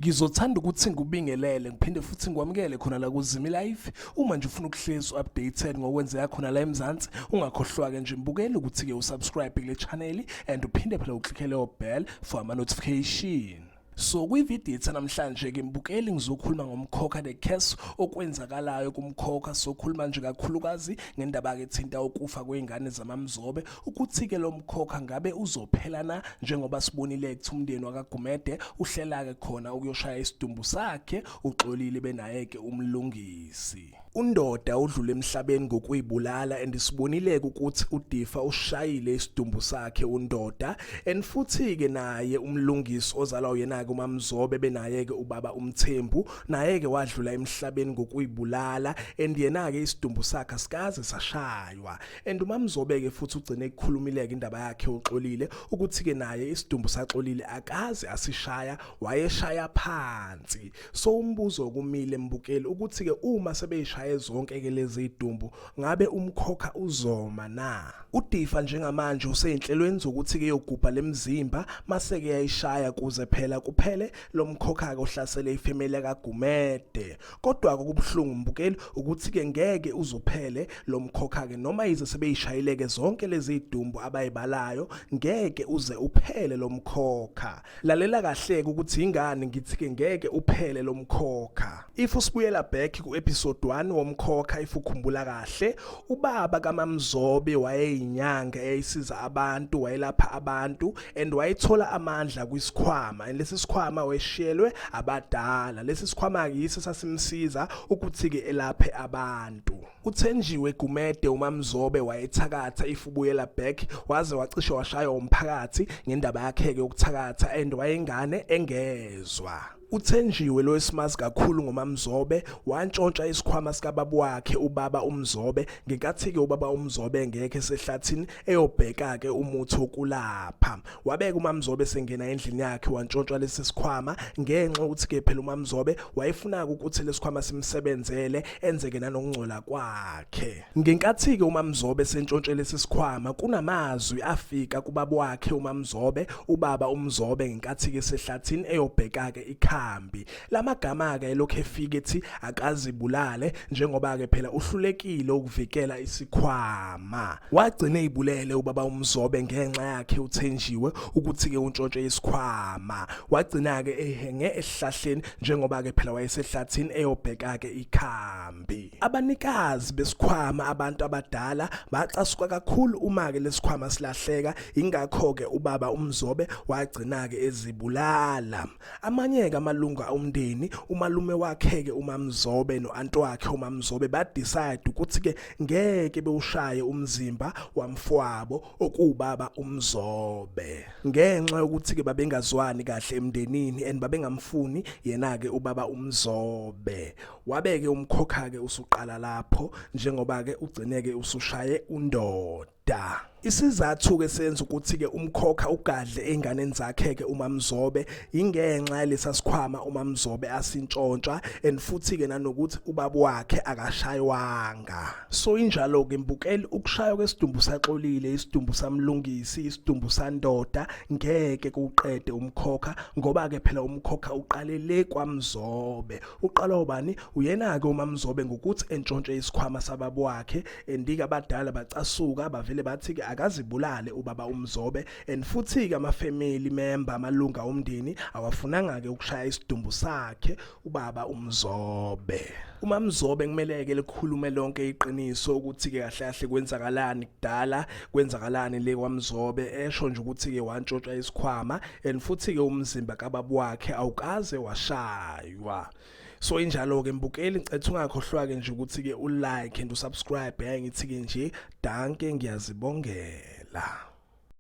Ngizothanda ukuthi ngikubingelele ngiphinde futhi ngikwamukele khona la kuZimi Live. Uma nje ufuna ukuhlezi updated ngokwenzeka khona la eMzansi, ungakhohlwa-ke nje mbukele ukuthi-ke usubscribe kule channel and uphinde phela uklikhe leyo bell for ama notification. So kwivideo namhlanje ke mbukeli ngizokhuluma ngomkhokha necase okwenzakalayo kumkhokha. Sokhuluma nje kakhulukazi ngendaba ke thinta ukufa kweingane zamaMzobe ukuthi ke lo mkhokha ngabe uzophela na, njengoba sibonile ukuthi umndeni wakagumede uhlela ke khona ukuyoshaya isidumbu sakhe uxolile benaye ke umlungisi. Undoda udlule emhlabeni ngokuyibulala and sibonile ukuthi uDifa ushayile isidumbu sakhe undoda and futhi ke naye umlungisi ozalwa yena uMaMzobe benaye ke ubaba uMthembu naye ke wadlula emhlabeni ngokuyibulala and yena ke isidumbu sakhe sikaze sashaywa and uMaMzobe ke futhi ugcine ukukhulumile ke indaba yakhe uxolile ukuthi ke naye isidumbu saxolile akaze asishaya, wayeshaya phansi. So umbuzo kumile mbukeli ukuthi ke uma sebeyishaye zonke ke lezi idumbu ngabe umkhokha uzoma na? uDifa njengamanje useyinhlelweni zokuthi ke yogubha lemzimba mase ke yayishaya kuze phela kuphele lo mkhokha ke ohlasele ifamily kaGumede. Kodwa kokubhlungu mbukeli ukuthi ke ngeke uzophele lo mkhokha ke noma ize sebeyishayileke zonke lezi idumbu abayibalayo, ngeke uze uphele lo mkhokha. Lalela kahle ukuthi ingane ngithi ke ngeke uphele lo mkhokha. If usibuyela back ku episode 1 womkhokha, if ukhumbula kahle, ubaba kaMaMzobe wayeyinyanga eyisiza abantu, wayelapha abantu and wayithola amandla kwisikhwama, and lesi sikhwama weshiyelwe abadala. Lesi sikhwama yiso sasimsiza ukuthi ke elaphe abantu. Uthenjiwe Gumede uMaMzobe wayethakatha if ubuyela back, waze wacishe washaya umphakathi ngendaba yakhe ke ukuthakatha and wayengane engezwa. Uthenjiwe lo esimazi kakhulu ngoMaMzobe wantshontsha isikhwama sika baba wakhe ubaba uMzobe ngenkathi ke ubaba uMzobe ngeke esehlathini eyobheka ke umuthi wokulapha. Wabeka uMaMzobe sengena endlini yakhe wantshontsha lesi sikhwama ngenxa ukuthi ke phela uMaMzobe wayefuna ukuthi lesikhwama simsebenzele enzeke nanokungcola kwakhe. Ngenkathi ke uMaMzobe sentshontshe lesi sikhwama kunamazwi afika kubaba wakhe uMaMzobe ubaba uMzobe ngenkathi ke esehlathini eyobheka ke ikhaya. Lamagama ke lokho efika ethi akazibulale njengoba ke phela uhlulekile ukuvikela isikhwama. Wagcina ezibulele ubaba uMzobe ngenxa yakhe uthenjiwe ukuthi ke untshontshe isikhwama. Wagcina ke ehenge esihlahleni njengoba ke phela wayesehlathini eyobheka ke ikhambi. Abanikazi besikhwama abantu abadala baxasuka kakhulu uma ke lesikhwama silahleka, ingakho ke ubaba uMzobe wagcina ke ezibulala. Amanye ke amalunga omndeni, umalume wakhe ke uMaMzobe noanti wakhe uMaMzobe badecide ukuthi ke ngeke bewushaye umzimba wamfowabo okubaba uMzobe ngenxa yokuthi ke babengazwani kahle emndenini and babengamfuni yena ke ubaba uMzobe. Wabeke umkhokha ke usuqala lapho njengoba ke ugcine ke usushaye undoda. Isizathu ke senza ukuthi ke umkhokha ugadle einganeni zakhe ke uMaMzobe ingenxa yalesa sikhwama uMaMzobe asintshontsha and futhi ke nanokuthi ubaba wakhe akashaywanga. So injalo ke mbukeli ukushaya kwesidumbu saxolile, isidumbu samlungisi, isidumbu sandoda ngeke kuqede umkhokha ngoba ke phela umkhokha uqalele kwaMzobe. Uqala ubani? Uyena ke uMaMzobe ngokuthi entshontshe isikhwama sababa wakhe andike abadala bacasuka bavele bathi ke akazibulale ubaba uMzobe and futhi ke ama-family member amalunga omndeni awafunanga ke ukushaya isidumbu sakhe ubaba uMzobe. uMaMzobe kumele ke likhulume lonke iqiniso ukuthi ke kahle kahle kwenzakalani kudala, kwenzakalani le kwaMzobe, esho nje ukuthi ke wantshontsha isikhwama and futhi ke umzimba kababa wakhe awukaze washaywa. So injalo ke mbukeli ngicethe ungakhohlwa ke nje ukuthi ke ulike and usubscribe, ngithi ke nje danke ngiyazibongela.